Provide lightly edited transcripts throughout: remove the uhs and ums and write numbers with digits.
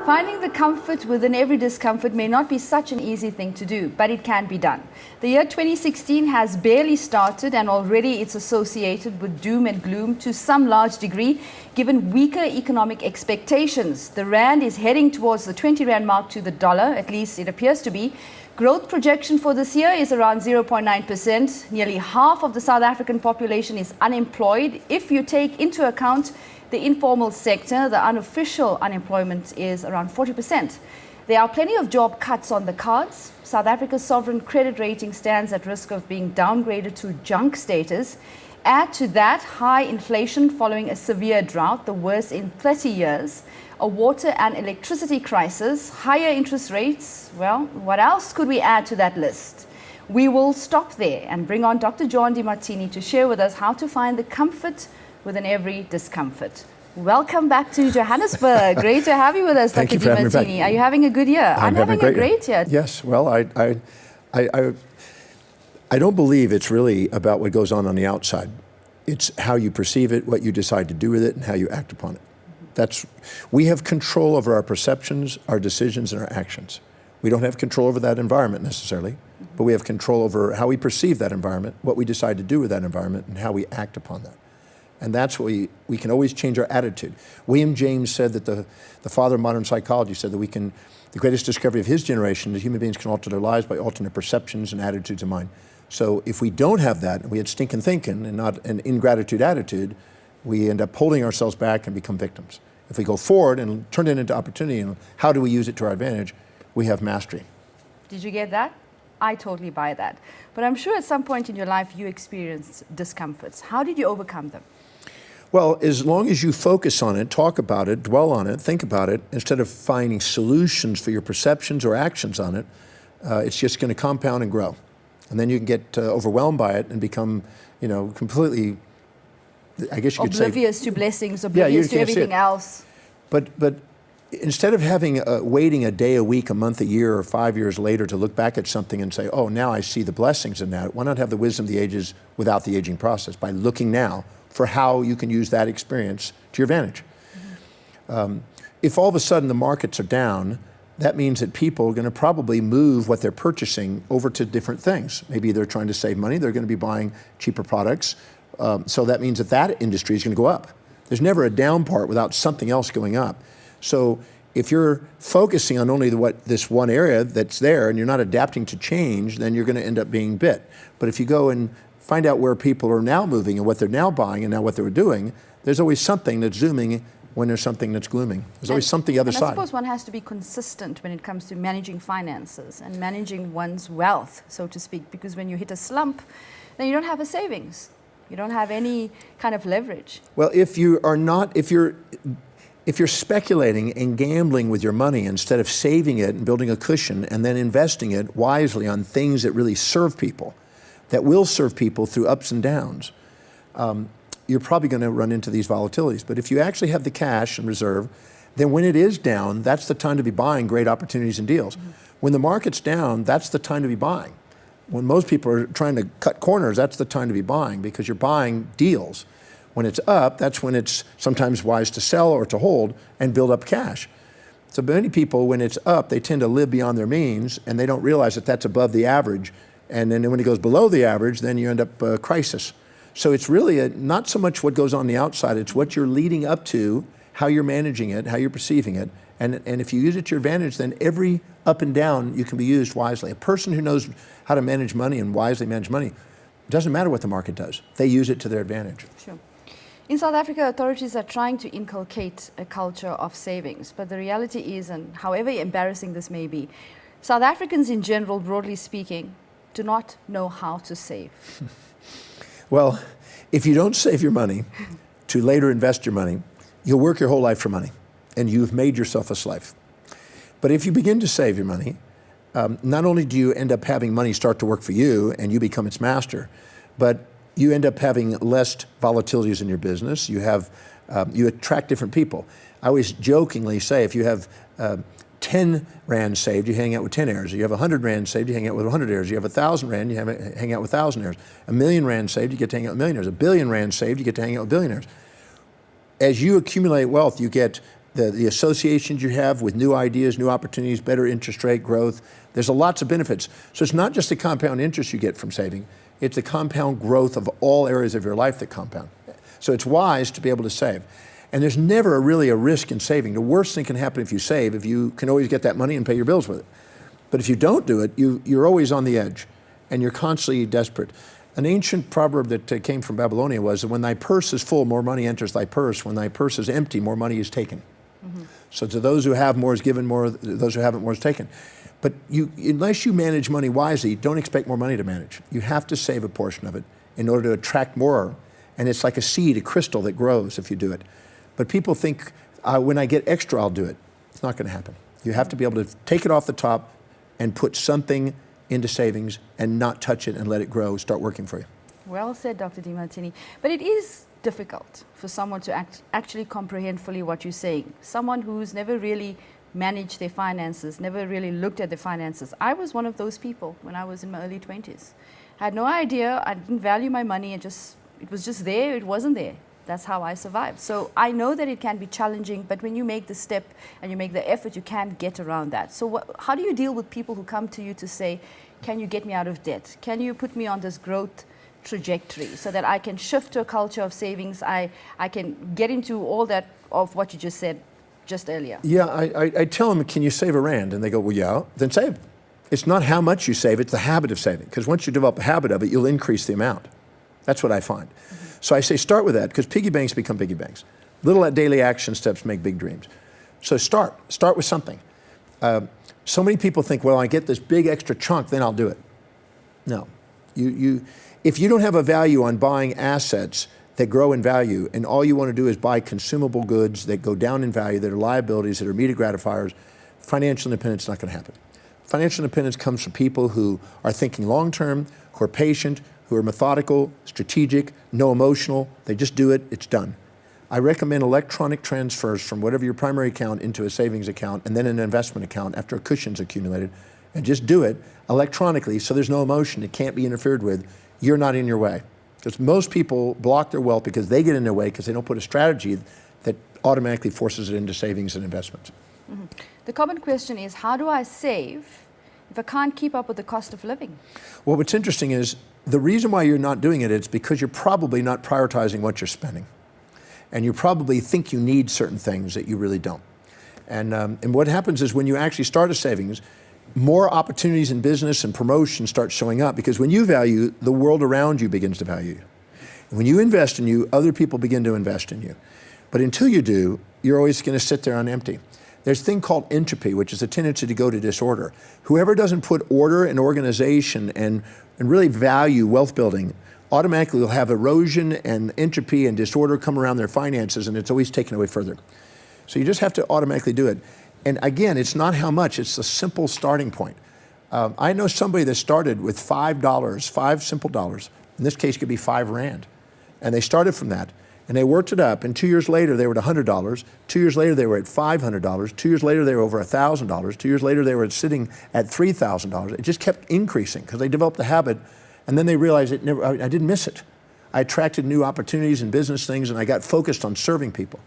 Finding the comfort within every discomfort may not be such an easy thing to do, but it can be done. The year 2016 has barely started and already it's associated with doom and gloom to some large degree, given weaker economic expectations. The rand is heading towards the 20 rand mark to the dollar, at least it appears to be. Growth projection for this year is around 0.9%. Nearly half of the South African population is unemployed. If you take into account the informal sector, the unofficial unemployment is around 40%. There are plenty of job cuts on the cards. South Africa's sovereign credit rating stands at risk of being downgraded to junk status. Add to that high inflation following a severe drought, the worst in 30 years, a water and electricity crisis, higher interest rates. Well, what else could we add to that list? We will stop there and bring on Dr. John Demartini to share with us how to find the comfort within every discomfort. Welcome back to Johannesburg. Great to have you with us, Dr. Demartini. Are you having a good year? I'm having a great year. Yes. Well, I don't believe it's really about what goes on the outside. It's how you perceive it, what you decide to do with it, and how you act upon it. We have control over our perceptions, our decisions, and our actions. We don't have control over that environment necessarily, but we have control over how we perceive that environment, what we decide to do with that environment, and how we act upon that. And that's what we can always change our attitude. William James said that the father of modern psychology said that the greatest discovery of his generation is human beings can alter their lives by altering their perceptions and attitudes of mind. So if we don't have that, and we had stinking thinking and not an ingratitude attitude, we end up holding ourselves back and become victims. If we go forward and turn it into opportunity, and how do we use it to our advantage, we have mastery. Did you get that? I totally buy that. But I'm sure at some point in your life you experienced discomforts. How did you overcome them? Well, as long as you focus on it, talk about it, dwell on it, think about it, instead of finding solutions for your perceptions or actions on it, it's just going to compound and grow. And then you can get overwhelmed by it and become, completely, I guess you could say, oblivious to blessings, oblivious to everything else. But instead of waiting a day, a week, a month, a year, or 5 years later to look back at something and say, oh, now I see the blessings in that, why not have the wisdom of the ages without the aging process by looking now for how you can use that experience to your advantage. Mm-hmm. If all of a sudden the markets are down, that means that people are going to probably move what they're purchasing over to different things. Maybe they're trying to save money, they're going to be buying cheaper products. So that means that industry is going to go up. There's never a down part without something else going up. So if you're focusing on only this one area that's there and you're not adapting to change, then you're going to end up being bit. But if you go and find out where people are now moving and what they're now buying and now what they were doing, there's always something that's zooming when there's something that's glooming. There's always something the other side. I suppose one has to be consistent when it comes to managing finances and managing one's wealth, so to speak, because when you hit a slump, then you don't have a savings. You don't have any kind of leverage. Well, if you're speculating and gambling with your money instead of saving it and building a cushion and then investing it wisely on things that really serve people, that will serve people through ups and downs, you're probably going to run into these volatilities. But if you actually have the cash and reserve, then when it is down, that's the time to be buying great opportunities and deals. Mm-hmm. When the market's down, that's the time to be buying. When most people are trying to cut corners, that's the time to be buying because you're buying deals. When it's up, that's when it's sometimes wise to sell or to hold and build up cash. So many people, when it's up, they tend to live beyond their means and they don't realize that that's above the average. And then when it goes below the average, then you end up crisis. So it's really not so much what goes on the outside, it's what you're leading up to, how you're managing it, how you're perceiving it. And if you use it to your advantage, then every up and down, you can be used wisely. A person who knows how to manage money and wisely manage money, it doesn't matter what the market does. They use it to their advantage. Sure. In South Africa, authorities are trying to inculcate a culture of savings. But the reality is, and however embarrassing this may be, South Africans in general, broadly speaking, do not know how to save. Well, if you don't save your money to later invest your money, you'll work your whole life for money, and you've made yourself a slave. But if you begin to save your money, not only do you end up having money start to work for you and you become its master, but you end up having less volatilities in your business. You attract different people. I always jokingly say, if you have 10 rand saved, you hang out with 10 heirs. You have 100 rand saved, you hang out with 100 heirs. You have 1,000 rand, you hang out with 1,000 heirs. 1,000,000 rand saved, you get to hang out with millionaires. 1 billion rand saved, you get to hang out with billionaires. As you accumulate wealth, you get the associations you have with new ideas, new opportunities, better interest rate growth. There's lots of benefits. So it's not just the compound interest you get from saving, it's the compound growth of all areas of your life that compound. So it's wise to be able to save. And there's never really a risk in saving. The worst thing can happen if you save, if you can always get that money and pay your bills with it. But if you don't do it, you're always on the edge and you're constantly desperate. An ancient proverb that came from Babylonia was that when thy purse is full, more money enters thy purse. When thy purse is empty, more money is taken. So to those who have more is given, more, those who haven't more is taken. But unless you manage money wisely, don't expect more money to manage. You have to save a portion of it in order to attract more. And it's like a seed, a crystal that grows if you do it. But people think, when I get extra, I'll do it. It's not going to happen. You have to be able to take it off the top and put something into savings and not touch it and let it grow, start working for you. Well said, Dr. Demartini. But it is difficult for someone to actually comprehend fully what you're saying. Someone who's never really managed their finances, never really looked at their finances. I was one of those people when I was in my early 20s. I had no idea. I didn't value my money. It was just there. It wasn't there. That's how I survived. So I know that it can be challenging, but when you make the step and you make the effort, you can get around that. So how do you deal with people who come to you to say, can you get me out of debt? Can you put me on this growth trajectory so that I can shift to a culture of savings? I can get into all that of what you just said just earlier. Yeah, I tell them, can you save a rand? And they go, well, yeah, then save. It's not how much you save, it's the habit of saving. Because once you develop a habit of it, you'll increase the amount. That's what I find. So I say start with that, because piggy banks become piggy banks. Little daily action steps make big dreams. So start with something. So many people think, well, I get this big extra chunk, then I'll do it. No, if you don't have a value on buying assets that grow in value, and all you want to do is buy consumable goods that go down in value, that are liabilities, that are immediate gratifiers, financial independence is not going to happen. Financial independence comes from people who are thinking long-term, who are patient, who are methodical, strategic, no emotional. They just do it, it's done. I recommend electronic transfers from whatever your primary account into a savings account and then an investment account after a cushion's accumulated, and just do it electronically so there's no emotion. It can't be interfered with. You're not in your way. Because most people block their wealth because they get in their way because they don't put a strategy that automatically forces it into savings and investments. Mm-hmm. The common question is, how do I save if I can't keep up with the cost of living? Well, what's interesting is the reason why you're not doing it is because you're probably not prioritizing what you're spending. And you probably think you need certain things that you really don't. And what happens is when you actually start a savings, more opportunities in business and promotion start showing up, because when you value, the world around you begins to value you. And when you invest in you, other people begin to invest in you. But until you do, you're always going to sit there on empty. There's a thing called entropy, which is a tendency to go to disorder. Whoever doesn't put order and organization and really value wealth building, automatically will have erosion and entropy and disorder come around their finances, and it's always taken away further. So you just have to automatically do it. And again, it's not how much, it's a simple starting point. I know somebody that started with $5, 5 simple dollars. In this case, it could be 5 rand. And they started from that. And they worked it up, and 2 years later, they were at $100. 2 years later, they were at $500. 2 years later, they were over $1,000. 2 years later, they were sitting at $3,000. It just kept increasing because they developed the habit, and then they realized I didn't miss it. I attracted new opportunities and business things, and I got focused on serving people.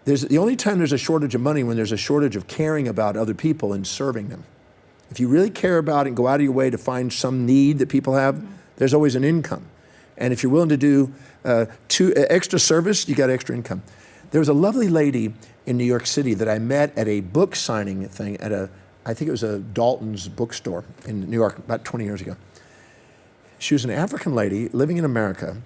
The only time there's a shortage of money when there's a shortage of caring about other people and serving them. If you really care about it and go out of your way to find some need that people have, there's always an income. And if you're willing to do extra service, you got extra income. There was a lovely lady in New York City that I met at a book signing thing at I think it was a Dalton's bookstore in New York about 20 years ago. She was an African lady living in America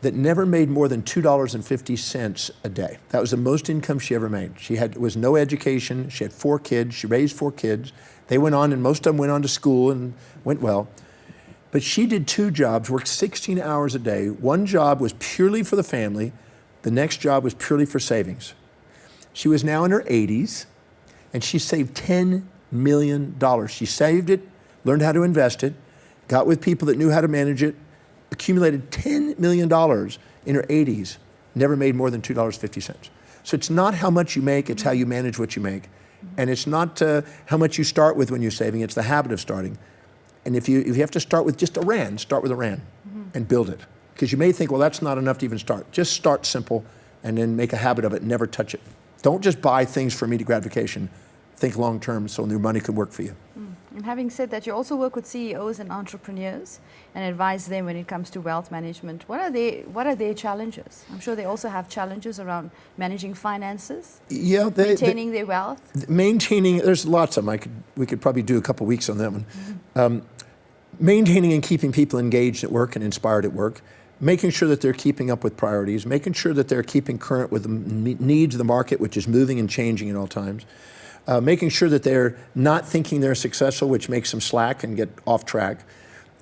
that never made more than $2.50 a day. That was the most income she ever made. She was no education. She had 4 kids. She raised 4 kids. They went on, and most of them went on to school and went well. But she did 2 jobs, worked 16 hours a day. One job was purely for the family. The next job was purely for savings. She was now in her 80s, and she saved $10 million. She saved it, learned how to invest it, got with people that knew how to manage it, accumulated $10 million in her 80s, never made more than $2.50. So it's not how much you make, it's how you manage what you make. And it's not how much you start with when you're saving, it's the habit of starting. And if you have to start with just a rand, start with a rand and build it. Because you may think, well, that's not enough to even start. Just start simple and then make a habit of it, never touch it. Don't just buy things for immediate gratification. Think long term so your money can work for you. And having said that, you also work with CEOs and entrepreneurs and advise them when it comes to wealth management. What are their challenges? I'm sure they also have challenges around managing finances, Yeah, maintaining their wealth. Maintaining, there's lots of them. We could probably do a couple weeks on that one. Maintaining and keeping people engaged at work and inspired at work, making sure that they're keeping up with priorities, making sure that they're keeping current with the needs of the market, which is moving and changing at all times. Making sure that they're not thinking they're successful, which makes them slack and get off track.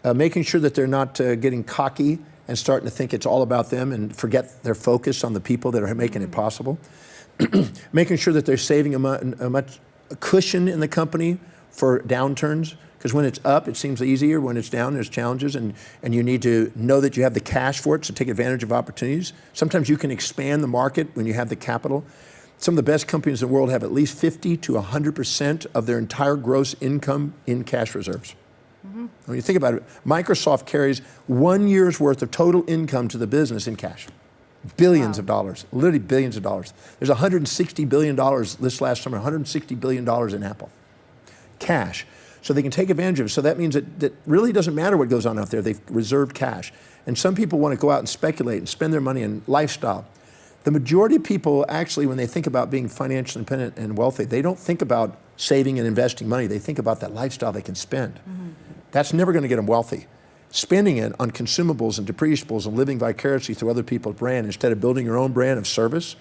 Making sure that they're not getting cocky and starting to think it's all about them and forget their focus on the people that are making it possible. Making sure that they're saving a cushion in the company for downturns, because when it's up, it seems easier. When it's down, there's challenges, and you need to know that you have the cash for it, so take advantage of opportunities. Sometimes you can expand the market when you have the capital. Some of the best companies in the world have at least 50 to 100% of their entire gross income in cash reserves. When you think about it, Microsoft carries 1 year's worth of total income to the business in cash. Billions of dollars, literally billions of dollars. There's $160 billion this last summer, $160 billion in Apple. Cash. So they can take advantage of it. So that means that really doesn't matter what goes on out there. They've reserved cash. And some people want to go out and speculate and spend their money in lifestyle. The majority of people actually, when they think about being financially independent and wealthy, they don't think about saving and investing money. They think about that lifestyle they can spend. That's never going to get them wealthy. Spending it on consumables and depreciables and living vicariously through other people's brand instead of building your own brand of service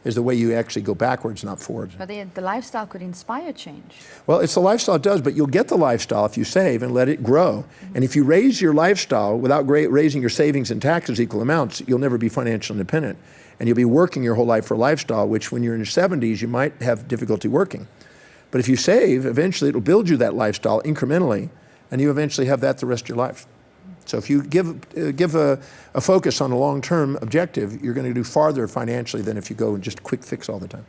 is the way you actually go backwards, not forward. But the lifestyle could inspire change. Well, it's the lifestyle it does, but you'll get the lifestyle if you save and let it grow. And if you raise your lifestyle without raising your savings and taxes equal amounts, you'll never be financially independent. And you'll be working your whole life for a lifestyle, which when you're in your 70s, you might have difficulty working. But if you save, eventually it'll build you that lifestyle incrementally, and you eventually have that the rest of your life. So if you give a focus on a long-term objective, you're going to do farther financially than if you go and just quick fix all the time.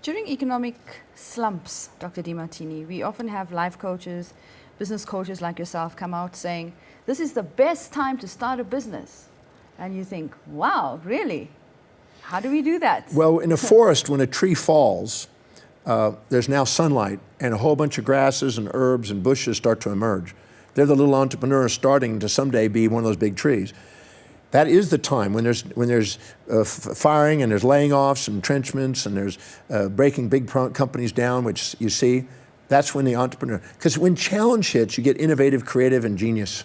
During economic slumps, Dr. Demartini, we often have life coaches, business coaches like yourself come out saying, this is the best time to start a business. And you think, wow, really? How do we do that? Well, in a forest, when a tree falls, there's now sunlight, and a whole bunch of grasses and herbs and bushes start to emerge. They're the little entrepreneurs starting to someday be one of those big trees. That is the time when there's firing and there's laying offs and entrenchments and there's breaking big companies down, which you see. That's when the entrepreneur, because when challenge hits, you get innovative, creative, and genius.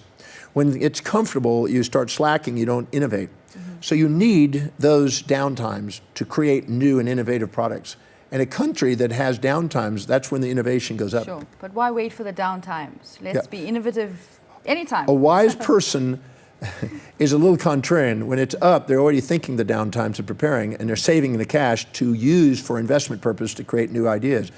When it's comfortable, you start slacking, you don't innovate. So you need those downtimes to create new and innovative products. And a country that has downtimes, that's when the innovation goes up. Sure, but why wait for the downtimes? Let's be innovative anytime. A wise person is a little contrarian. When it's up, they're already thinking the downtimes and preparing, and they're saving the cash to use for investment purpose to create new ideas.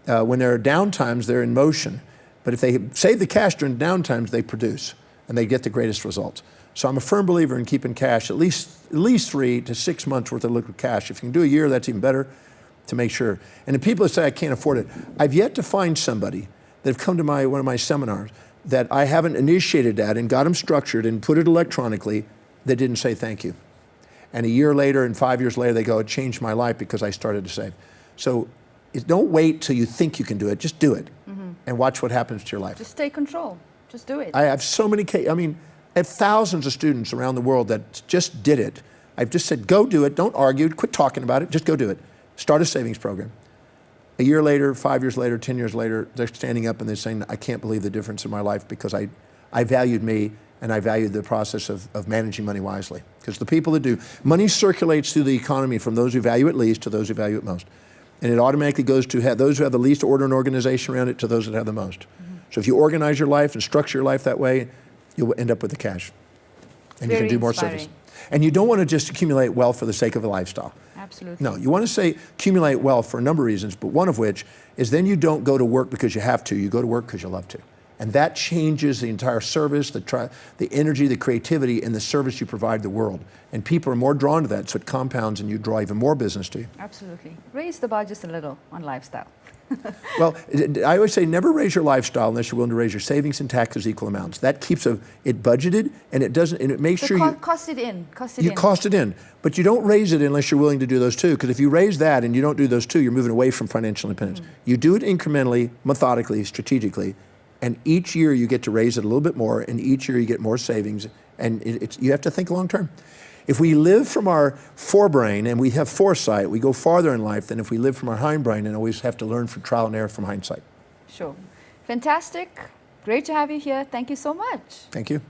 When there are downtimes, they're in motion. But if they save the cash during downtimes, they produce, and they get the greatest results. So I'm a firm believer in keeping cash at least 3 to 6 months worth of liquid cash. If you can do a year, that's even better, to make sure. And the people that say I can't afford it, I've yet to find somebody that have come to one of my seminars that I haven't initiated that and got them structured and put it electronically that didn't say thank you. And a year later and 5 years later, they go, it changed my life because I started to save. So don't wait till you think you can do it, just do it. And watch what happens to your life. Just take control, just do it. I have so many cases, I have thousands of students around the world that just did it. I've just said, go do it, don't argue, quit talking about it, just go do it. Start a savings program. A year later, 5 years later, 10 years later, they're standing up and they're saying, I can't believe the difference in my life because I valued me and I valued the process of managing money wisely. Because the people that do, money circulates through the economy from those who value it least to those who value it most. And it automatically goes to those who have the least order and organization around it to those that have the most. So if you organize your life and structure your life that way, you'll end up with the cash. And you can do more service. And you don't want to just accumulate wealth for the sake of a lifestyle. Absolutely. No, you want to accumulate wealth for a number of reasons, but one of which is then you don't go to work because you have to, you go to work because you love to. And that changes the entire service, the energy, the creativity, and the service you provide the world. And people are more drawn to that, so it compounds and you draw even more business to you. Absolutely. Raise the bar just a little on lifestyle. Well, I always say never raise your lifestyle unless you're willing to raise your savings and taxes equal amounts. That keeps it budgeted, and it makes So sure you cost it in. cost it in. But you don't raise it unless you're willing to do those two, because if you raise that and you don't do those two, you're moving away from financial independence. You do it incrementally, methodically, strategically, and each year you get to raise it a little bit more, and each year you get more savings, and you have to think long term. If we live from our forebrain and we have foresight, we go farther in life than if we live from our hindbrain and always have to learn from trial and error from hindsight. Sure. Fantastic. Great to have you here. Thank you so much. Thank you.